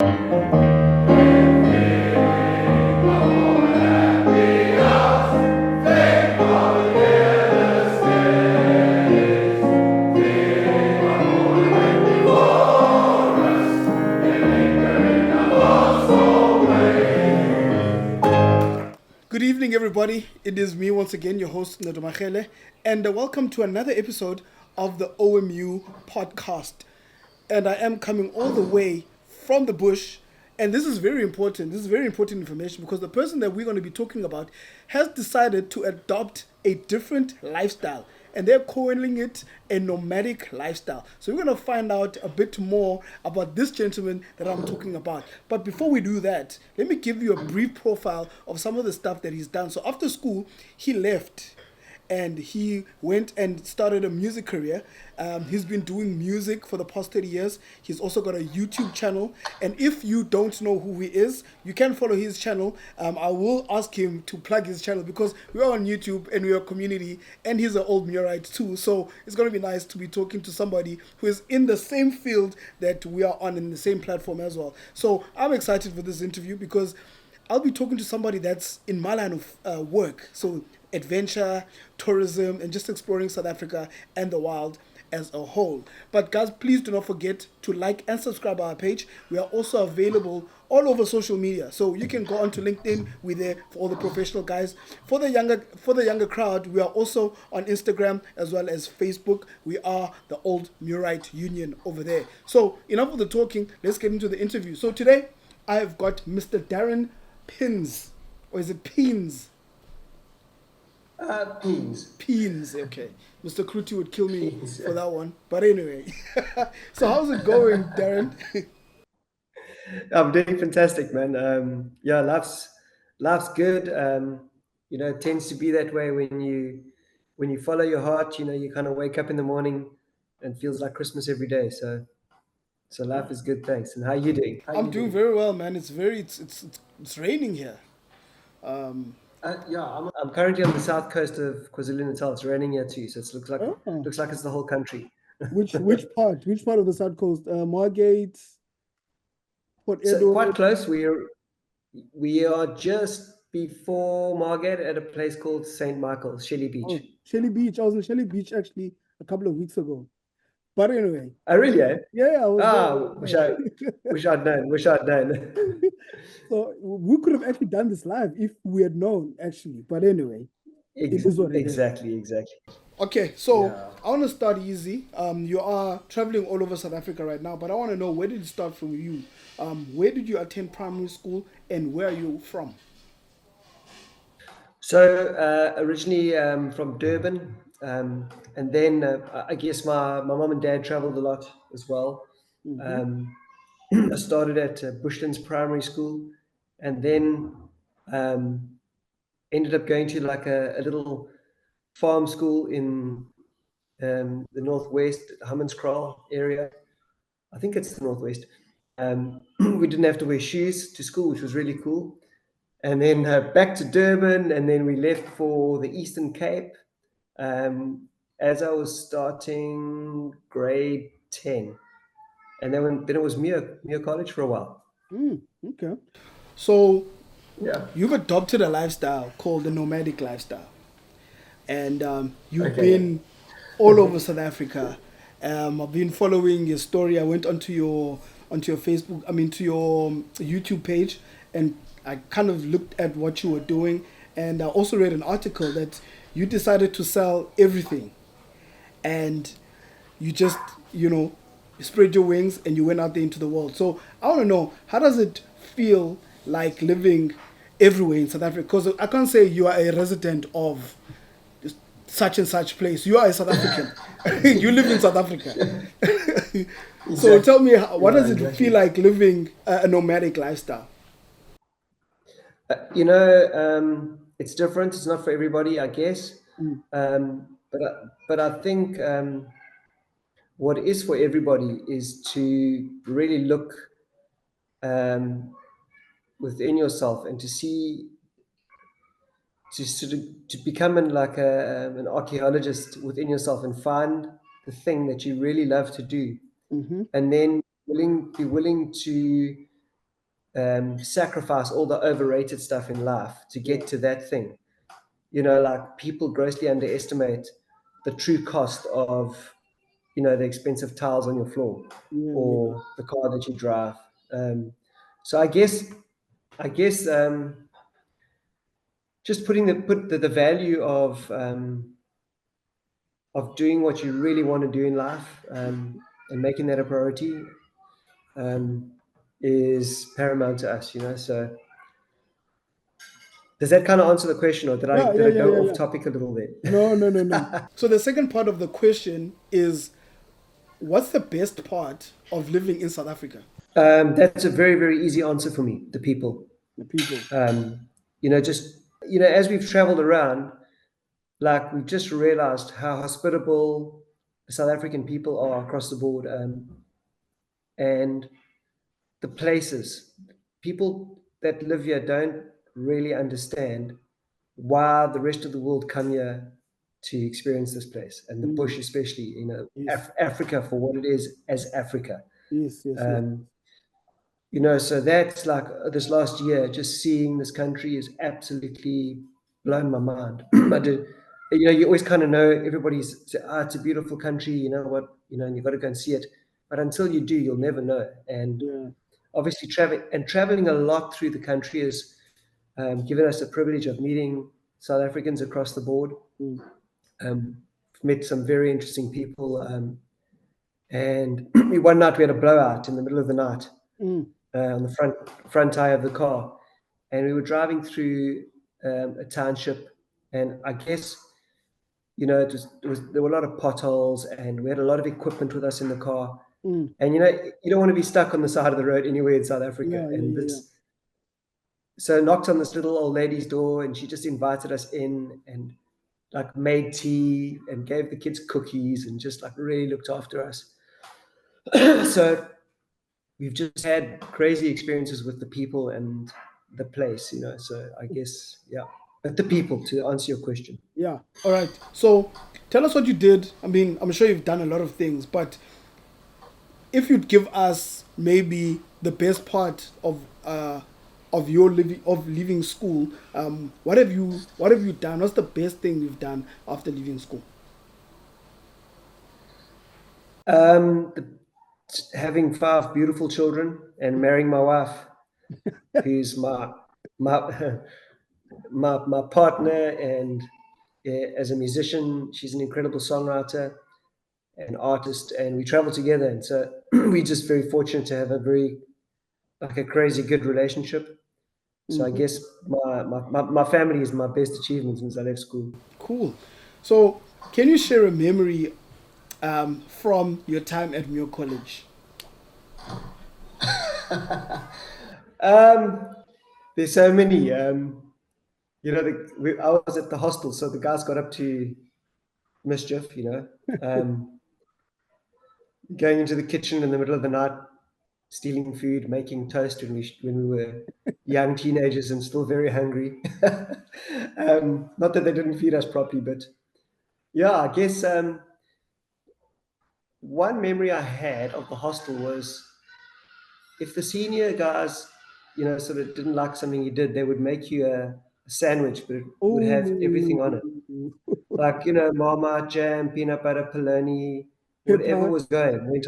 Good evening, everybody. It is me once again, your host, Ndodomachele, and welcome to another episode of the OMU podcast. And I am coming all the way from the bush, and this is very important. This is very important information because the person that we're going to be talking about has decided to adopt a different lifestyle, and they're calling it a nomadic lifestyle. So we're going to find out a bit more about this gentleman that I'm talking about. But before we do that, let me give you a brief profile of some of the stuff that he's done. So after school, he left and he went and started a music career. He's been doing music for the past 30 years. He's also got a YouTube channel. And if you don't know who he is, you can follow his channel. I will ask him to plug his channel because we are on YouTube and we are a community and he's an old Murite too. So it's going to be nice to be talking to somebody who is in the same field that we are on, in the same platform as well. So I'm excited for this interview because I'll be talking to somebody that's in my line of work. So adventure, tourism, and just exploring South Africa and the wild as a whole. But guys, please do not forget to like and subscribe our page. We are also available all over social media. So you can go onto LinkedIn. We're there for all the professional guys. For the younger crowd, we are also on Instagram as well as Facebook. We are the Old Murite Union over there. So enough of the talking. Let's get into the interview. So today I've got Mr. Darren Peens. Or is it Peens? Peens. Peens, okay. Mr. Kruti would kill me for that one. But anyway. So how's it going, Darren? I'm doing fantastic, man. Yeah, life's good. It tends to be that way when you follow your heart. You kind of wake up in the morning and feels like Christmas every day. So life is good, thanks. And how you doing? I'm doing very well, man. It's raining here. Yeah, I'm currently on the south coast of KwaZulu-Natal. It's raining here too, so it Oh. looks like it's the whole country. Which part? Which part of the South Coast? Margate, Port So Edward. quite close. We are just before Margate at a place called St. Michael's, Shelley Beach. Oh, Shelley Beach. I was in Shelley Beach actually a couple of weeks ago. But anyway. Oh, really? Eh? Yeah, I was Wish I'd known. Wish I'd known. So we could have actually done this live if we had known, actually. But anyway, it is what it is. Exactly. Okay, so Yeah. I want to start easy. You are traveling all over South Africa right now, but I want to know, where did it start from you? Where did you attend primary school and where are you from? So originally from Durban, and then I guess my mom and dad traveled a lot as well. I started at Bushlands Primary School, and then ended up going to like a little farm school in the northwest, Hammanskraal area. I think it's the northwest. We didn't have to wear shoes to school, which was really cool. And then back to Durban, and then we left for the Eastern Cape as I was starting grade 10. And then it was Muir College for a while. Okay. So Yeah. you've adopted a lifestyle called the nomadic lifestyle. And you've Okay. been all over South Africa. I've been following your story. I went onto your Facebook, to your YouTube page, and I kind of looked at what you were doing. And I also read an article that you decided to sell everything, and you just, you spread your wings and you went out there into the world. So I want to know, how does it feel like living everywhere in South Africa? Because I can't say you are a resident of such and such place. You are a South African. You live in South Africa. So Exactly. tell me, what Yeah, does it exactly. feel like living a nomadic lifestyle? It's different. It's not for everybody, I guess. But I think what is for everybody is to really look within yourself and to see, to sort of to become an archaeologist within yourself and find the thing that you really love to do, and then be willing to sacrifice all the overrated stuff in life to get to that thing. You know, like people grossly underestimate the true cost of, you know, the expensive tiles on your floor or the car that you drive. So I guess just put the value of doing what you really want to do in life, and making that a priority, is paramount to us, you know. So does that kind of answer the question, or did I go off topic a little bit? No. So the second part of the question is, what's the best part of living in South Africa? That's a very, very easy answer for me. The people. The people. You know, just, you know, as we've traveled around, like we've just realized how hospitable the South African people are across the board, and the places. People that live here don't really understand why the rest of the world come here to experience this place, and the bush especially, you know, Africa for what it is as Africa. Yes. You know, so that's like this last year, just seeing this country is absolutely blown my mind. I did, you know, you always kind of know everybody's, it's a beautiful country, you know what, you know, and you've got to go and see it. But until you do, you'll never know. And obviously traveling a lot through the country has given us the privilege of meeting South Africans across the board. Met some very interesting people. And one night we had a blowout in the middle of the night. On the front tire of the car, and we were driving through a township, and I guess, you know, there were a lot of potholes, and we had a lot of equipment with us in the car, and you know, you don't want to be stuck on the side of the road anywhere in South Africa. So I knocked on this little old lady's door, and she just invited us in, and like made tea and gave the kids cookies, and just like really looked after us. So we've just had crazy experiences with the people and the place, you know. So I guess, but the people, to answer your question. Yeah. All right. So tell us what you did. I mean, I'm sure you've done a lot of things, but if you'd give us maybe the best part of your leaving school, what have you done? What's the best thing you've done after leaving school? Having 5 beautiful children and marrying my wife, who's my partner, and as a musician, she's an incredible songwriter and artist, and we travel together. And so we're just very fortunate to have a crazy good relationship. So I guess my family is my best achievement since I left school. Cool. So can you share a memory from your time at Muir College? There's so many. You know, I was at the hostel, so the guys got up to mischief, you know, going into the kitchen in the middle of the night, stealing food, making toast when we were young teenagers and still very hungry. Not that they didn't feed us properly, but yeah, I guess one memory I had of the hostel was, if the senior guys, you know, sort of didn't like something you did, they would make you a sandwich, but it would have everything on it. Like, you know, marmite, jam, peanut butter, polony, whatever was going.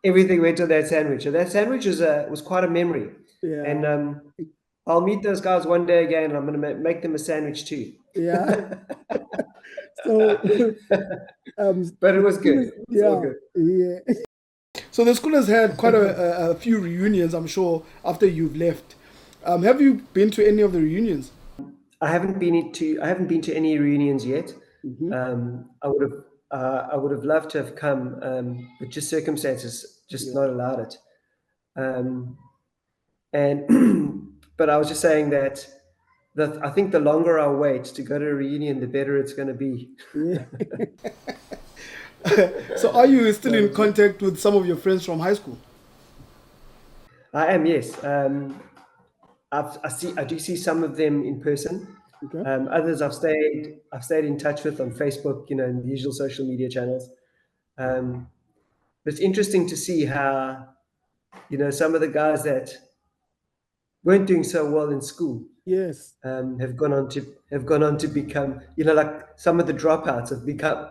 Everything went to that sandwich. And that sandwich was quite a memory. Yeah. And I'll meet those guys one day again, and I'm going to make them a sandwich too. Yeah. So, but it was good. It was all good. Yeah. So the school has had quite a few reunions, I'm sure, after you've left. Have you been to any of the reunions? I haven't been to any reunions yet. I would have loved to have come, but just circumstances not allowed it. And but I was just saying that I think the longer I wait to go to a reunion, the better it's going to be. So are you still in contact with some of your friends from high school? I am, yes. I do see some of them in person. Okay. Others I've stayed in touch with on Facebook, you know, in the usual social media channels. But it's interesting to see how some of the guys that weren't doing so well in school Yes. have gone on to become, like some of the dropouts have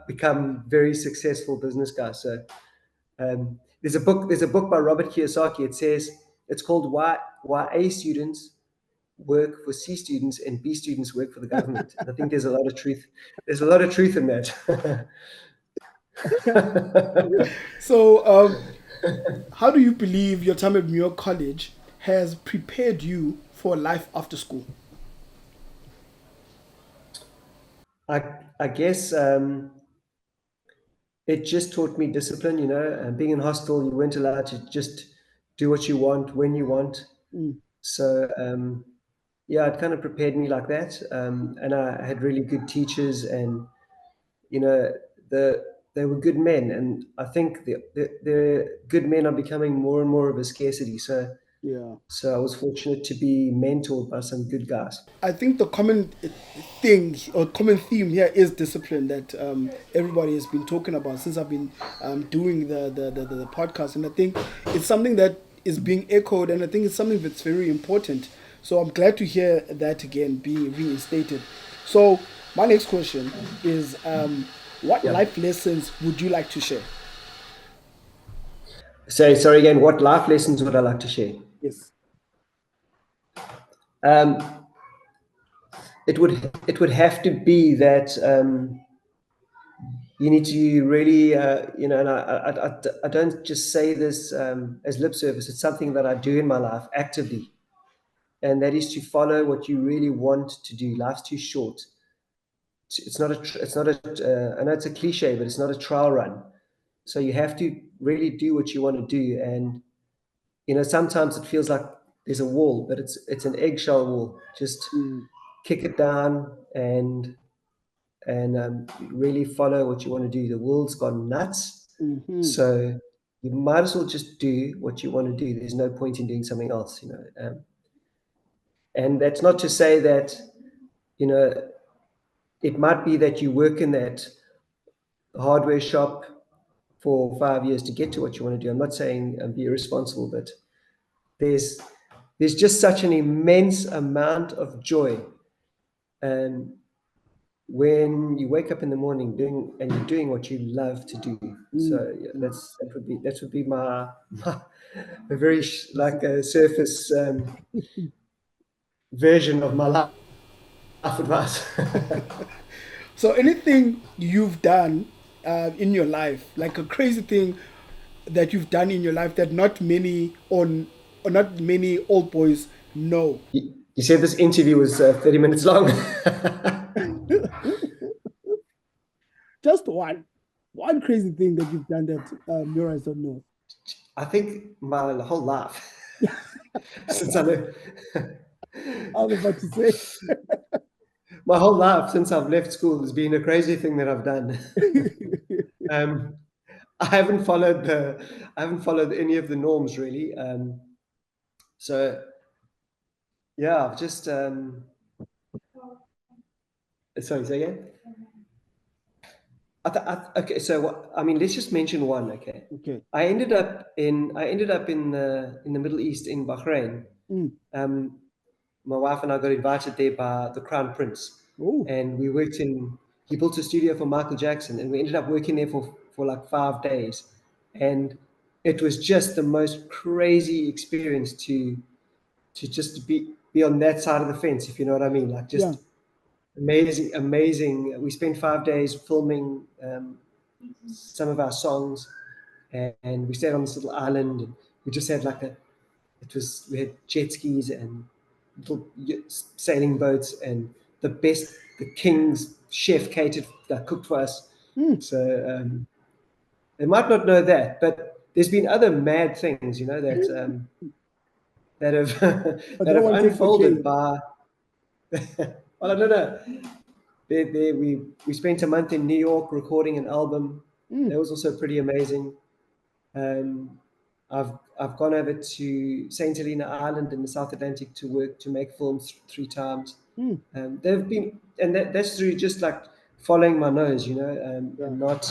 become very successful business guys. So there's a book by Robert Kiyosaki. It's called Why A Students Work for C Students and B Students Work for the Government. And I think there's a lot of truth. There's a lot of truth in that. So, how do you believe your time at Muir College has prepared you for life after school? I guess it just taught me discipline. Being in hostel, you weren't allowed to just do what you want when you want. So yeah, it kind of prepared me like that. And I had really good teachers, and you know, they were good men. And I think the good men are becoming more and more of a scarcity. So Yeah. so I was fortunate to be mentored by some good guys. I think the common thing or common theme here is discipline that everybody has been talking about since I've been doing the podcast. And I think it's something that is being echoed, and I think it's something that's very important. So I'm glad to hear that again being reinstated. So my next question is what Yeah. life lessons would you like to share? So sorry again, what life lessons would I like to share? Yes. Um, it would have to be that you need to really, and I don't just say this as lip service. It's something that I do in my life actively, and that is to follow what you really want to do. Life's too short. I know it's a cliche, but it's not a trial run. So you have to really do what you want to do, and sometimes it feels like there's a wall, but it's an eggshell wall. Just Mm, kick it down and really follow what you want to do. The world's gone nuts, hmm. so you might as well just do what you want to do. There's no point in doing something else. And that's not to say that you know it might be that you work in that hardware shop for 5 years to get to what you want to do. I'm not saying be irresponsible, but there's there's just such an immense amount of joy and when you wake up in the morning you're doing what you love to do. So yeah, that would be my a very like a surface version of my life advice. So anything you've done in your life, like a crazy thing that you've done in your life that not many or not many old boys know. You said this interview was 30 minutes long. Just one crazy thing that you've done that your eyes don't know. I think my whole life since I left, I was about to say. my whole life since I've left school has been a crazy thing that I've done. um, I haven't followed any of the norms really. So yeah, I've just sorry, say again. Okay, so I mean, let's just mention one. Okay, Okay. I ended up in the Middle East in Bahrain. Mm. My wife and I got invited there by the Crown Prince, Oh. and we worked in. He built a studio for Michael Jackson, and we ended up working there for like 5 days, and it was just the most crazy experience to just be on that side of the fence, if you know what I mean. Like Yeah. just amazing. We spent 5 days filming some of our songs, and we stayed on this little island, and we just had we had jet skis and little sailing boats, and the king's chef catered that cooked for us. Mm. So they might not know that, but there's been other mad things, that have But that that have one takes the unfolded cake. by. Well, I don't know. We spent a month in New York recording an album. Mm. That was also pretty amazing. Um, I've gone over to Saint Helena Island in the South Atlantic to make films 3 times. Mm. They've been, and that's through just like following my nose, Yeah. and not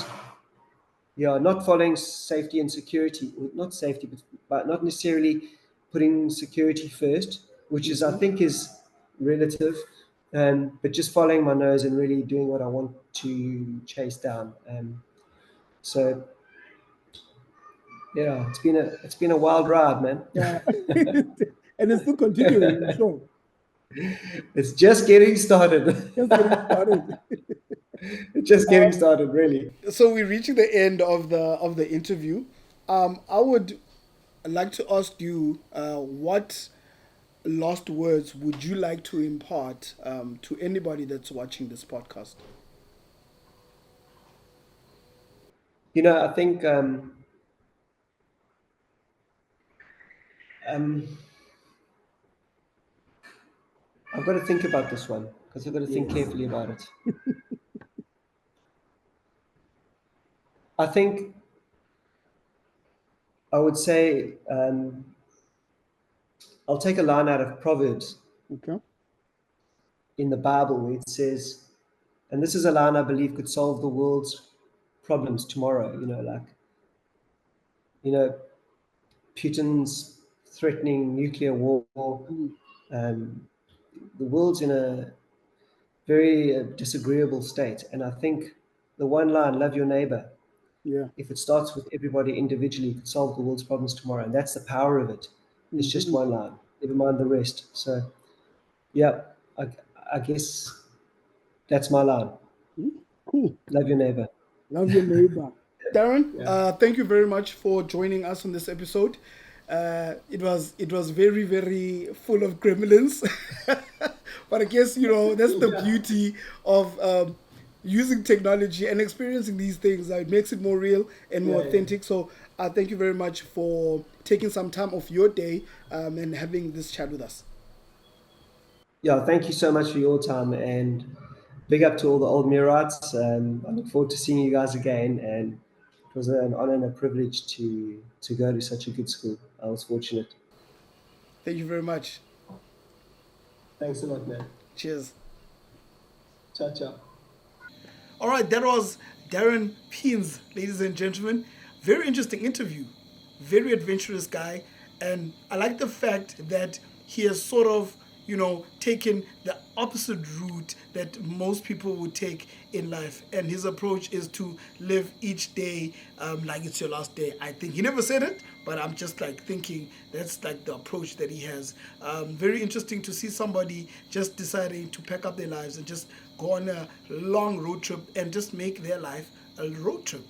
not following safety and security, not safety, but not necessarily putting security first, which is, I think, is relative, but just following my nose and really doing what I want to chase down. So yeah, it's been a wild ride, man. Yeah. And it's still continuing, I'm sure. It's just getting started. Just getting started. Just getting started, really. So we're reaching the end of the interview. I would like to ask you, what last words would you like to impart to anybody that's watching this podcast? I think I've got to think about this one because I've got to think carefully about it. I think I would say I'll take a line out of Proverbs Okay. in the Bible where it says, and this is a line I believe could solve the world's problems tomorrow. Putin's threatening nuclear war. The world's in a very disagreeable state. And I think the one line, love your neighbor, if it starts with everybody individually, it could solve the world's problems tomorrow. And that's the power of it. It's just one line, never mind the rest. So, yeah, I guess that's my line. Cool. Love your neighbor. Love your neighbor. Darren, thank you very much for joining us on this episode. It was very, very full of gremlins. But I guess, that's the beauty of using technology and experiencing these things. It makes it more real and more authentic. So thank you very much for taking some time off your day and having this chat with us. Yeah, thank you so much for your time, and big up to all the old Murites. I look forward to seeing you guys again, and it was an honor and a privilege to go to such a good school. I was fortunate. Thank you very much. Thanks a lot, man. Cheers. Ciao, ciao. All right, that was Darren Peens, ladies and gentlemen. Very interesting interview. Very adventurous guy. And I like the fact that he has sort of, taken the opposite route that most people would take in life. And his approach is to live each day like it's your last day. I think he never said it, but I'm just thinking that's the approach that he has. Very interesting to see somebody just deciding to pack up their lives and just go on a long road trip and just make their life a road trip.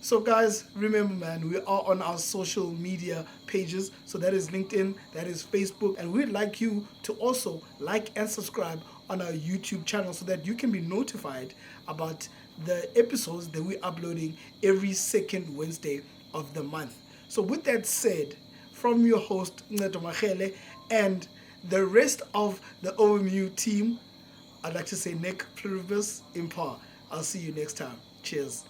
So guys, remember, man, we are on our social media pages. So that is LinkedIn, that is Facebook, and we'd like you to also like and subscribe on our YouTube channel so that you can be notified about the episodes that we're uploading every second Wednesday of the month. So with that said, from your host, Ncedo Machele, and the rest of the OMU team, I'd like to say Nick Pluribus Impar. I'll see you next time. Cheers.